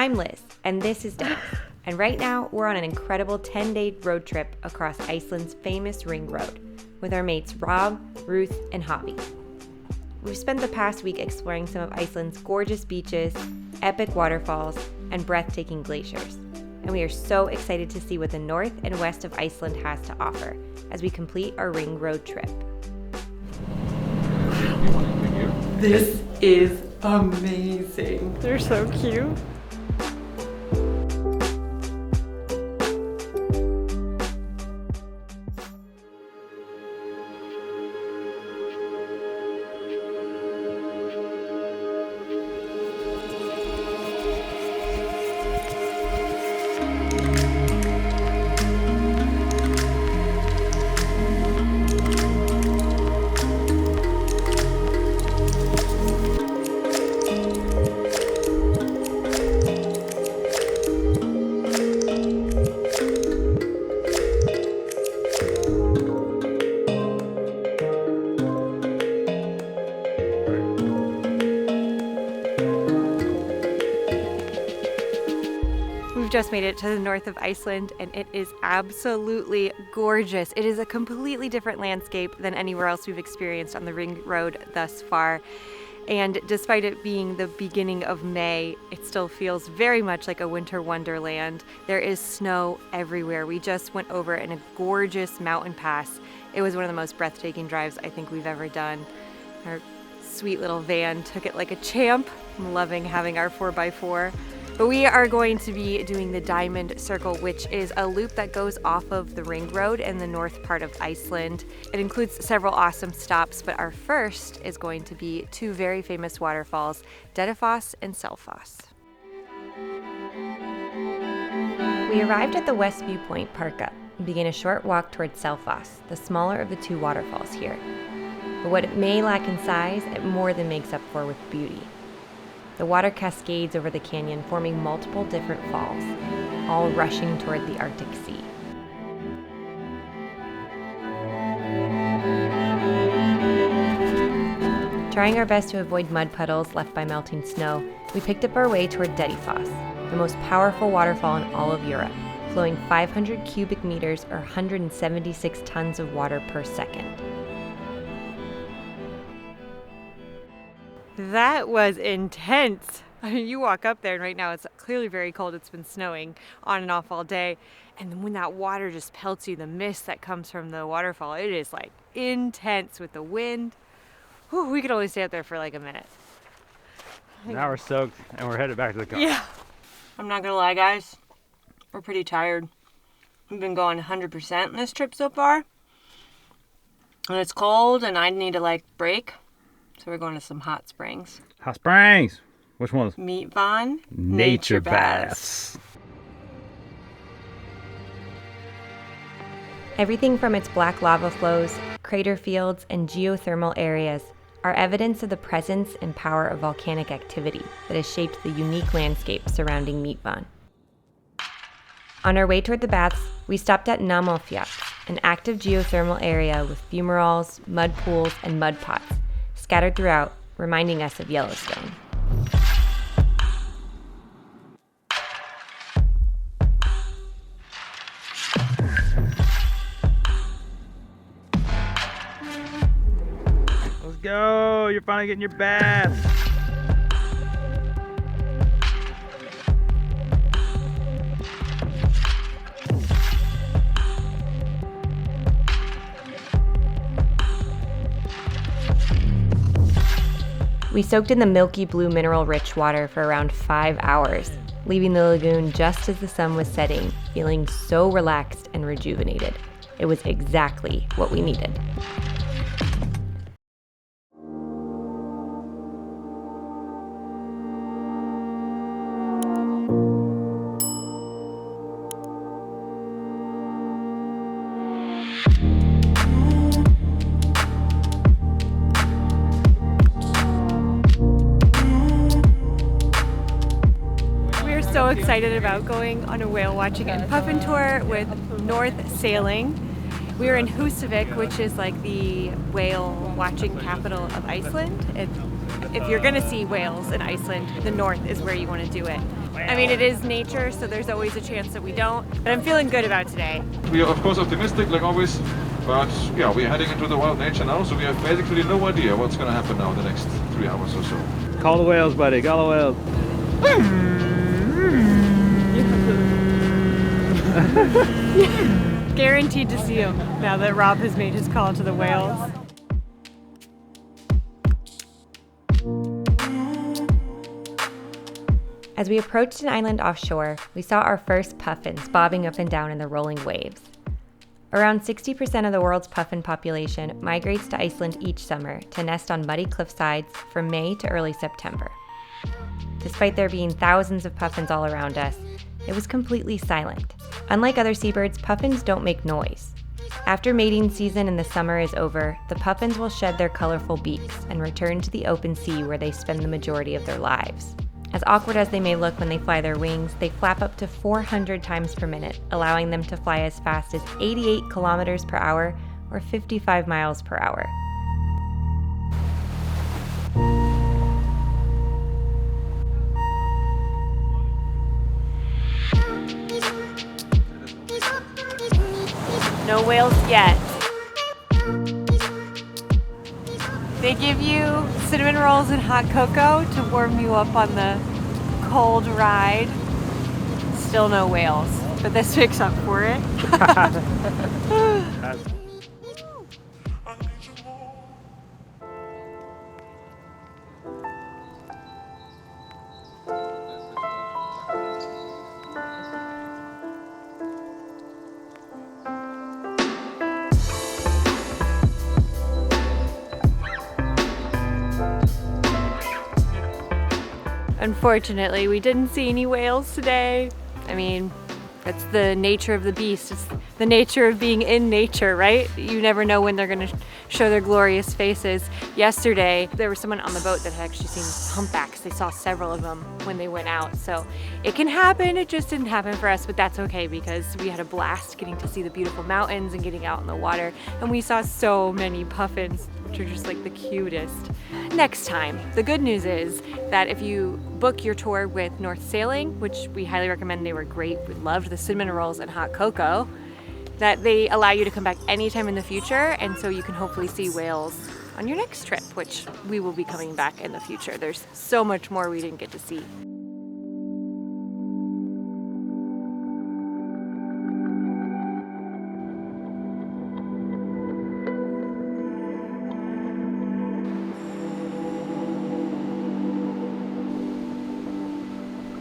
I'm Liz, and this is Dennis. And right now, we're on an incredible 10-day road trip across Iceland's famous ring road with our mates Rob, Ruth, and Hobby. We've spent the past week exploring some of Iceland's gorgeous beaches, epic waterfalls, and breathtaking glaciers. And we are so excited to see what the north and west of Iceland has to offer as we complete our ring road trip. This is amazing. They're so cute. Just made it to the north of Iceland, and it is absolutely gorgeous. It is a completely different landscape than anywhere else we've experienced on the ring road thus far. And despite it being the beginning of May, it still feels very much like a winter wonderland. There is snow everywhere. We just went over in a gorgeous mountain pass. It was one of the most breathtaking drives I think we've ever done. Our sweet little van took it like a champ. I'm loving having our 4x4. But we are going to be doing the Diamond Circle, which is a loop that goes off of the ring road in the north part of Iceland. It includes several awesome stops, but our first is going to be two very famous waterfalls, Dettifoss and Selfoss. We arrived at the West Viewpoint Park Up and began a short walk towards Selfoss, the smaller of the two waterfalls here. But what it may lack in size, it more than makes up for with beauty. The water cascades over the canyon, forming multiple different falls, all rushing toward the Arctic Sea. Trying our best to avoid mud puddles left by melting snow, we picked up our way toward Dettifoss, the most powerful waterfall in all of Europe, flowing 500 cubic meters or 176 tons of water per second. That was intense. I mean, you walk up there and right now it's clearly very cold. It's been snowing on and off all day. And then when that water just pelts you, the mist that comes from the waterfall, it is like intense with the wind. Whew, we could only stay up there for like a minute. Now we're soaked and we're headed back to the car. Yeah. I'm not gonna lie, guys. We're pretty tired. We've been going 100% in this trip so far. And it's cold and I need to break. So we're going to some hot springs. Hot springs! Which ones? Myvatn. Nature baths. Everything from its black lava flows, crater fields, and geothermal areas are evidence of the presence and power of volcanic activity that has shaped the unique landscape surrounding Myvatn. On our way toward the baths, we stopped at Namalfjall, an active geothermal area with fumaroles, mud pools, and mud pots, scattered throughout, reminding us of Yellowstone. Let's go! You're finally getting your bath! We soaked in the milky blue mineral-rich water for around 5 hours, leaving the lagoon just as the sun was setting, feeling so relaxed and rejuvenated. It was exactly what we needed. So excited about going on a whale watching and puffin tour with North Sailing. We are in Husakiv, which is like the whale watching capital of Iceland. if you're gonna see whales in Iceland, the north is where you want to do it. I mean, it is nature, so there's always a chance that we don't, but I'm feeling good about today. We are of course optimistic like always, but yeah, we're heading into the wild nature now, so we have basically no idea what's gonna happen now the next 3 hours or so. Call the whales, buddy. Call the whales. Guaranteed to see them now that Rob has made his call to the whales. As we approached an island offshore, we saw our first puffins bobbing up and down in the rolling waves. Around 60% of the world's puffin population migrates to Iceland each summer to nest on muddy cliffsides from May to early September. Despite there being thousands of puffins all around us, it was completely silent. Unlike other seabirds, puffins don't make noise. After mating season in the summer is over, the puffins will shed their colorful beaks and return to the open sea where they spend the majority of their lives. As awkward as they may look when they fly their wings, they flap up to 400 times per minute, allowing them to fly as fast as 88 kilometers per hour or 55 miles per hour. No whales yet. They give you cinnamon rolls and hot cocoa to warm you up on the cold ride. Still no whales, but this makes up for it. Unfortunately, we didn't see any whales today. I mean, that's the nature of the beast. It's the nature of being in nature, right? You never know when they're gonna show their glorious faces. Yesterday, there was someone on the boat that had actually seen humpbacks. They saw several of them when they went out. So it can happen, it just didn't happen for us, but that's okay because we had a blast getting to see the beautiful mountains and getting out in the water. And we saw so many puffins, which are just like the cutest. Next time, the good news is that if you book your tour with North Sailing, which we highly recommend, they were great, we loved the cinnamon rolls and hot cocoa, that they allow you to come back anytime in the future, and so you can hopefully see whales on your next trip, which we will be coming back in the future. There's so much more we didn't get to see.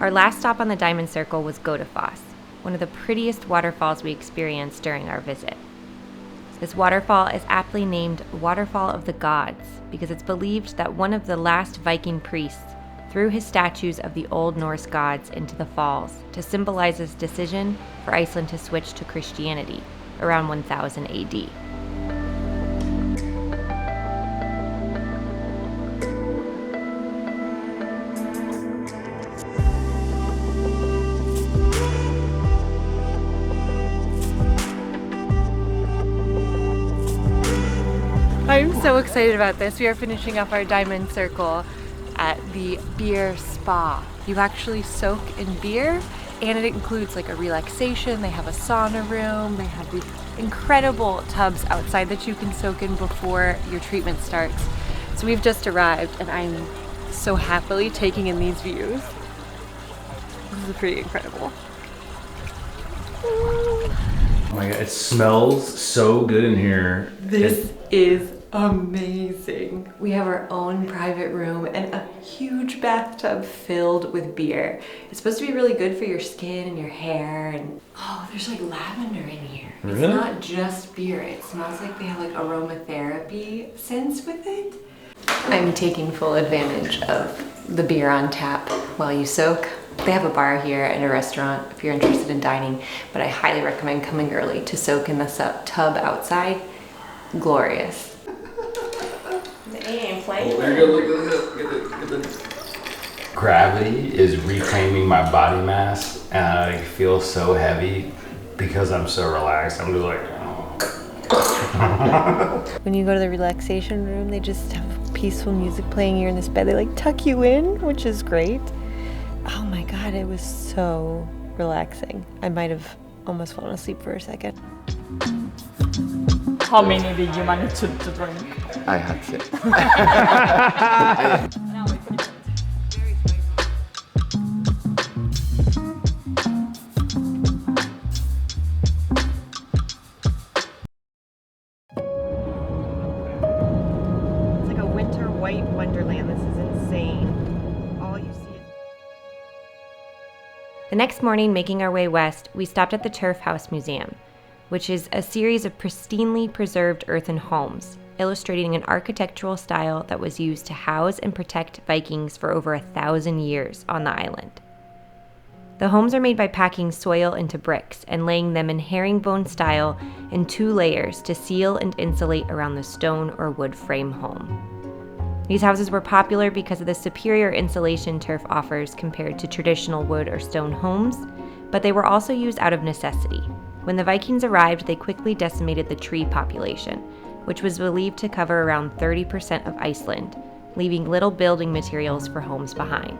Our last stop on the Diamond Circle was Godafoss, one of the prettiest waterfalls we experienced during our visit. This waterfall is aptly named Waterfall of the Gods because it's believed that one of the last Viking priests threw his statues of the Old Norse gods into the falls to symbolize his decision for Iceland to switch to Christianity around 1000 AD. I'm so excited about this. We are finishing up our Diamond Circle at the beer spa. You actually soak in beer, and it includes like a relaxation. They have a sauna room. They have these incredible tubs outside that you can soak in before your treatment starts. So we've just arrived, and I'm so happily taking in these views. This is pretty incredible. Oh my god, it smells so good in here. This is amazing. We have our own private room and a huge bathtub filled with beer. It's supposed to be really good for your skin and your hair, and oh, there's like lavender in here. Really? It's not just beer. It smells like they have like aromatherapy scents with it. I'm taking full advantage of the beer on tap while you soak. They have a bar here and a restaurant if you're interested in dining, but I highly recommend coming early to soak in the tub outside. Glorious. There you go, look at this. Gravity is reclaiming my body mass, and I feel so heavy because I'm so relaxed. I'm just like, oh. When you go to the relaxation room, they just have peaceful music playing here in this bed. They like tuck you in, which is great. Oh my God, it was so relaxing. I might have almost fallen asleep for a second. How many did you manage to drink? I had six. It's like a winter white wonderland. This is insane. All you see is... The next morning, making our way west, we stopped at the Turf House Museum, which is a series of pristinely preserved earthen homes, illustrating an architectural style that was used to house and protect Vikings for over 1,000 years on the island. The homes are made by packing soil into bricks and laying them in herringbone style in 2 layers to seal and insulate around the stone or wood frame home. These houses were popular because of the superior insulation turf offers compared to traditional wood or stone homes, but they were also used out of necessity. When the Vikings arrived, they quickly decimated the tree population, which was believed to cover around 30% of Iceland, leaving little building materials for homes behind.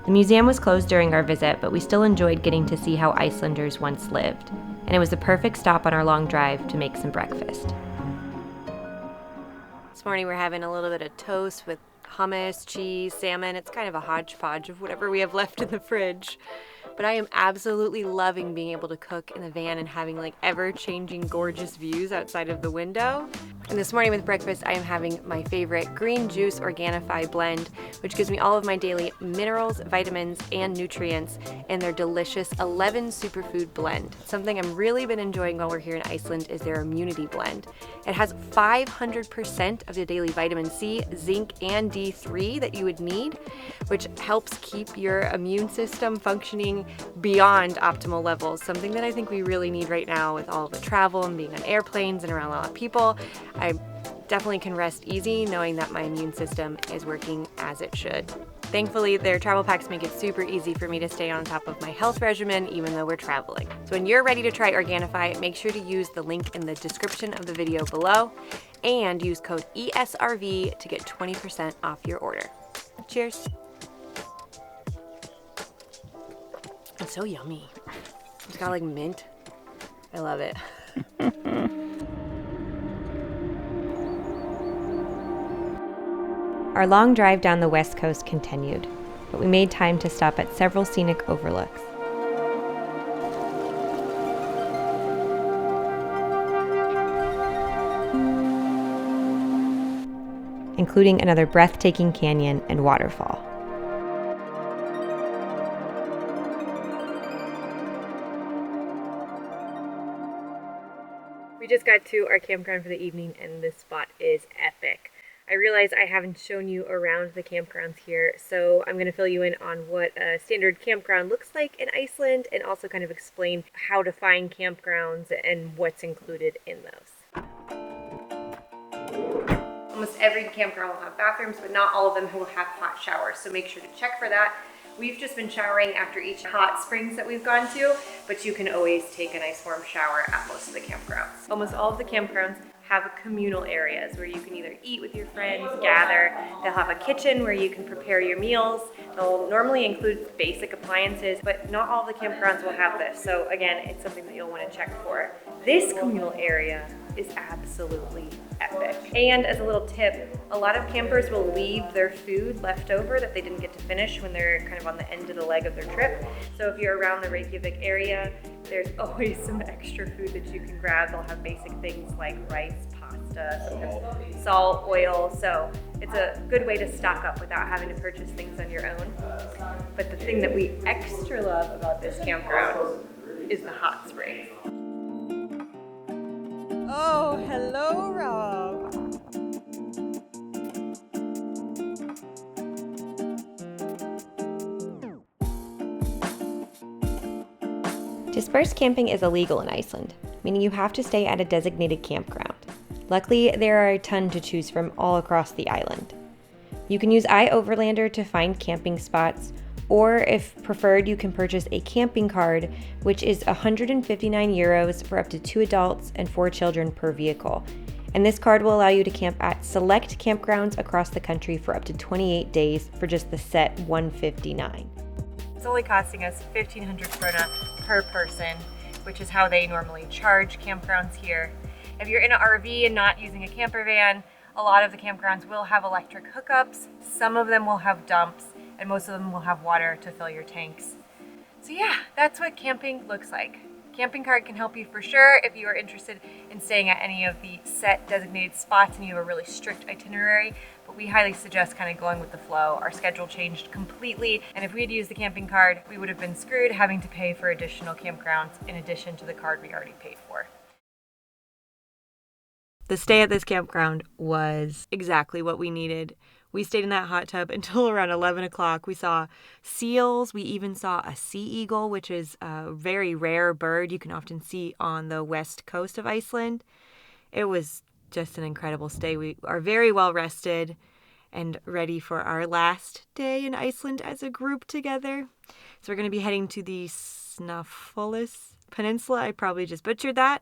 The museum was closed during our visit, but we still enjoyed getting to see how Icelanders once lived, and it was the perfect stop on our long drive to make some breakfast. This morning we're having a little bit of toast with hummus, cheese, salmon. It's kind of a hodgepodge of whatever we have left in the fridge. But I am absolutely loving being able to cook in the van and having like ever-changing gorgeous views outside of the window. And this morning with breakfast, I am having my favorite green juice Organifi blend, which gives me all of my daily minerals, vitamins, and nutrients in their delicious 11 superfood blend. Something I'm really been enjoying while we're here in Iceland is their immunity blend. It has 500% of the daily vitamin C, zinc, and D3 that you would need, which helps keep your immune system functioning beyond optimal levels, something that I think we really need right now with all the travel and being on airplanes and around a lot of people. I definitely can rest easy knowing that my immune system is working as it should. Thankfully, their travel packs make it super easy for me to stay on top of my health regimen even though we're traveling. So when you're ready to try Organifi, make sure to use the link in the description of the video below and use code ESRV to get 20% off your order. Cheers. It's so yummy. It's got like mint. I love it. Our long drive down the west coast continued, but we made time to stop at several scenic overlooks. Including another breathtaking canyon and waterfall. We just got to our campground for the evening and this spot is epic. I realize I haven't shown you around the campgrounds here, so I'm going to fill you in on what a standard campground looks like in Iceland and also kind of explain how to find campgrounds and what's included in those. Almost every campground will have bathrooms, but not all of them will have hot showers, so make sure to check for that. We've just been showering after each hot springs that we've gone to, but you can always take a nice warm shower at most of the campgrounds. Almost all of the campgrounds have communal areas where you can either eat with your friends, gather. They'll have a kitchen where you can prepare your meals. They'll normally include basic appliances, but not all the campgrounds will have this. So again, it's something that you'll want to check for. This communal area is absolutely epic. And as a little tip, a lot of campers will leave their food left over that they didn't get to finish when they're kind of on the end of the leg of their trip. So if you're around the Reykjavik area, there's always some extra food that you can grab. They'll have basic things like rice, pasta, sometimes salt, oil. So it's a good way to stock up without having to purchase things on your own. But the thing that we extra love about this campground is the hot springs. Oh, hello, Rob. Dispersed camping is illegal in Iceland, meaning you have to stay at a designated campground. Luckily, there are a ton to choose from all across the island. You can use iOverlander to find camping spots, or if preferred, you can purchase a camping card, which is €159 for up to 2 adults and 4 children per vehicle. And this card will allow you to camp at select campgrounds across the country for up to 28 days for just the set $159. It's only costing us 1,500 krona per person, which is how they normally charge campgrounds here. If you're in an RV and not using a camper van, a lot of the campgrounds will have electric hookups. Some of them will have dumps, and most of them will have water to fill your tanks. So yeah, that's what camping looks like. Camping card can help you for sure if you are interested in staying at any of the set designated spots and you have a really strict itinerary, but we highly suggest kind of going with the flow. Our schedule changed completely, and if we had used the camping card, we would have been screwed having to pay for additional campgrounds in addition to the card we already paid for. The stay at this campground was exactly what we needed. We stayed in that hot tub until around 11 o'clock. We saw seals. We even saw a sea eagle, which is a very rare bird you can often see on the west coast of Iceland. It was just an incredible stay. We are very well rested and ready for our last day in Iceland as a group together. So we're going to be heading to the Snaefellsnes Peninsula. I probably just butchered that,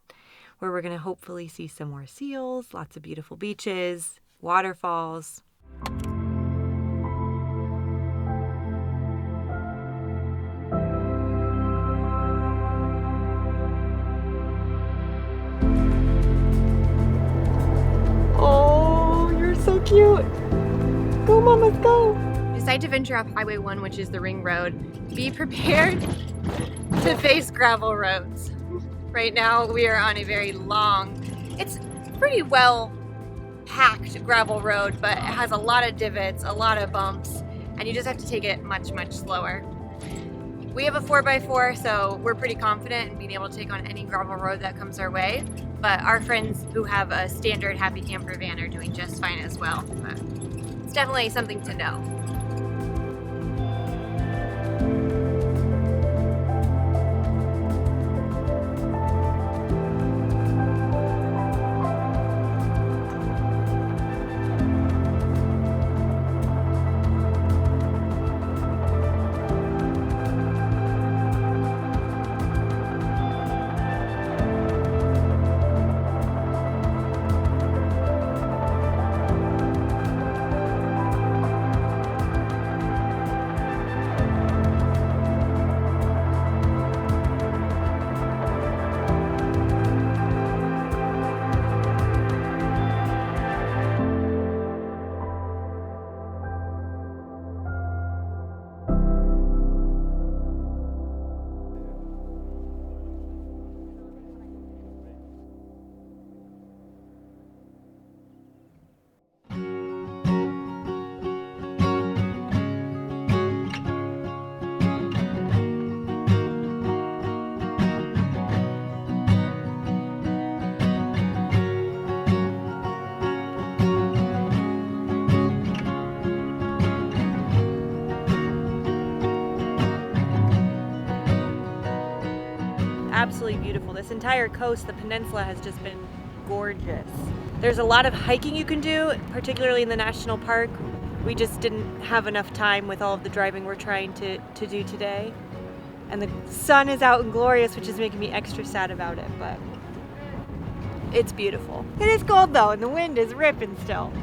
where we're going to hopefully see some more seals, lots of beautiful beaches, waterfalls. Oh, you're so cute. Go, mamas, go. Decide to venture off Highway 1, which is the ring road. Be prepared to face gravel roads. Right now we are on a very long, it's pretty well packed gravel road, but it has a lot of divots, a lot of bumps, and you just have to take it much, much slower. We have a 4x4, so we're pretty confident in being able to take on any gravel road that comes our way, but our friends who have a standard Happy Camper van are doing just fine as well. But it's definitely something to know. Absolutely beautiful. This entire coast, the peninsula, has just been gorgeous. There's a lot of hiking you can do, particularly in the national park. We just didn't have enough time with all of the driving we're trying to do today. And the sun is out and glorious, which is making me extra sad about it, but it's beautiful. It is cold though, and the wind is ripping still.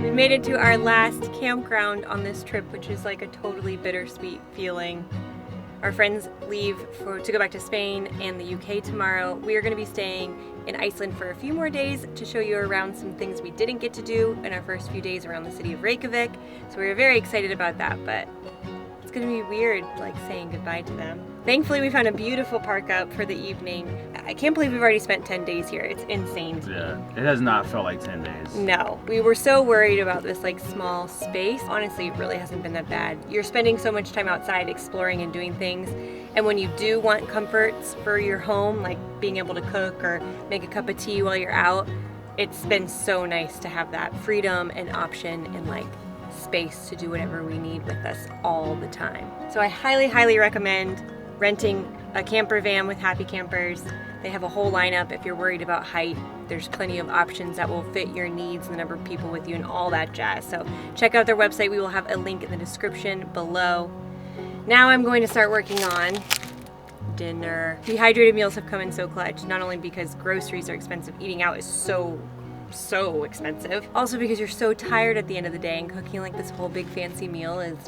We made it to our last campground on this trip, which is like a totally bittersweet feeling. Our friends leave to go back to Spain and the UK tomorrow. We are going to be staying in Iceland for a few more days to show you around some things we didn't get to do in our first few days around the city of Reykjavik. So we're very excited about that, but it's going to be weird like saying goodbye to them. Thankfully, we found a beautiful park up for the evening. I can't believe we've already spent 10 days here. It's insane to me. Yeah, it has not felt like 10 days. No, we were so worried about this like small space. Honestly, it really hasn't been that bad. You're spending so much time outside exploring and doing things. And when you do want comforts for your home, like being able to cook or make a cup of tea while you're out, it's been so nice to have that freedom and option and like space to do whatever we need with us all the time. So I highly, highly recommend renting a camper van with Happy Campers. They have a whole lineup if you're worried about height. There's plenty of options that will fit your needs and the number of people with you and all that jazz. So check out their website. We will have a link in the description below. Now I'm going to start working on dinner. Dehydrated meals have come in so clutch, not only because groceries are expensive, eating out is so expensive. Also because you're so tired at the end of the day and cooking like this whole big fancy meal is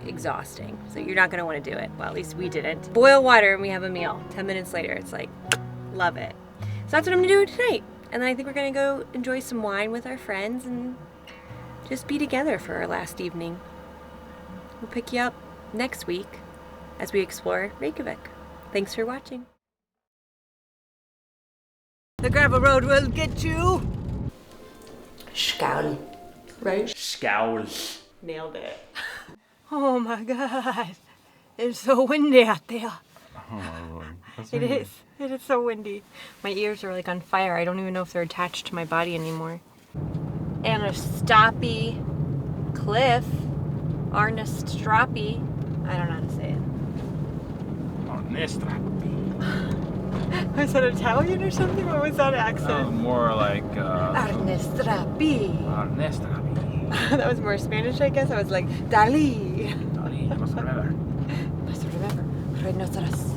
exhausting. So you're not gonna wanna do it. Well, at least we didn't. Boil water and we have a meal. 10 minutes later, it's like, love it. So that's what I'm gonna do tonight. And then I think we're gonna go enjoy some wine with our friends and just be together for our last evening. We'll pick you up next week as we explore Reykjavik. Thanks for watching. The gravel road will get you. Skål. Right? Scowl. Nailed it. Oh my God. It's so windy out there. Oh, It is. It is so windy. My ears are like on fire. I don't even know if they're attached to my body anymore. Anastoppy Cliff. Arnastrapi. I don't know how to say it. Was that Italian or something? What was that accent? More like Arnastrapi. That was more Spanish, I guess. I was like, Dali. Dali, you must remember. Must remember. Rhinoceros.